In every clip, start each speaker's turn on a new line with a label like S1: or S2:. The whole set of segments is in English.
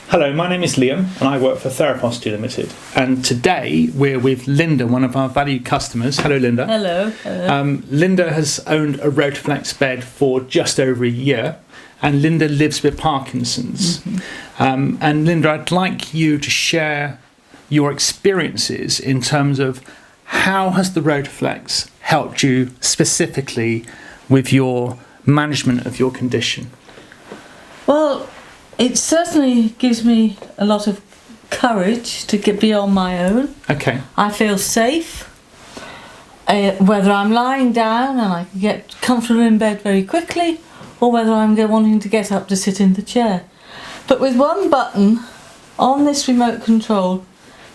S1: Hello, my name is Liam and I work for Theraposture Limited. And today we're with Linda, one of our valued customers. Hello, Linda.
S2: Hello.
S1: Linda has owned a Rotoflex bed for just over a year, and Linda lives with Parkinson's. And Linda, I'd like you to share your experiences in terms of how has the Rotoflex helped you specifically with your management of your condition?
S2: Well, it certainly gives me a lot of courage to be on my own.
S1: Okay.
S2: I feel safe. Whether I'm lying down and I can get comfortable in bed very quickly, or whether I'm wanting to get up to sit in the chair. But with one button on this remote control,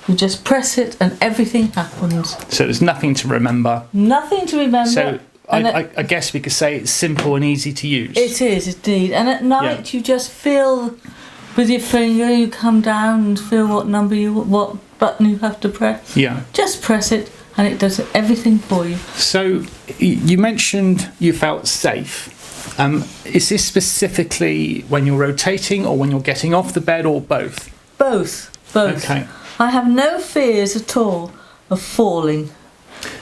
S2: you just press it and everything happens.
S1: So there's nothing to remember.
S2: Nothing to remember.
S1: So I guess we could say it's simple and easy to use.
S2: It is indeed. And at night you just feel with your finger, you come down and feel what button you have to press.
S1: Yeah.
S2: Just press it and it does everything for you.
S1: So you mentioned you felt safe. Is this specifically when you're rotating or when you're getting off the bed, or both?
S2: Both.
S1: Okay.
S2: I have no fears at all of falling,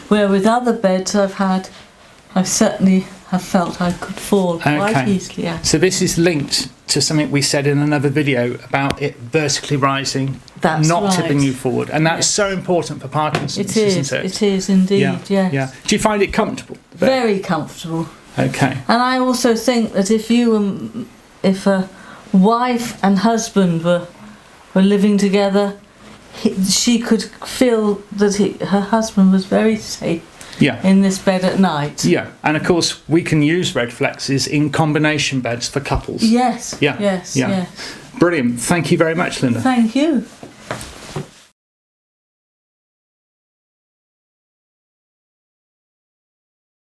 S2: where with other beds I've certainly have felt I could fall quite easily. Yeah.
S1: So this is linked to something we said in another video about it vertically rising, not tipping you forward, and that's so important for Parkinson's, isn't it?
S2: It is indeed. Yes.
S1: Yeah. Do you find it comfortable?
S2: Very comfortable.
S1: Okay.
S2: And I also think that if a wife and husband were living together, she could feel that her husband was very safe.
S1: Yeah.
S2: In this bed at night.
S1: Yeah, and of course we can use Rotoflexes in combination beds for couples.
S2: Yes.
S1: Yeah.
S2: Yes.
S1: Yeah.
S2: Yes.
S1: Brilliant. Thank you very much, Linda.
S2: Thank you.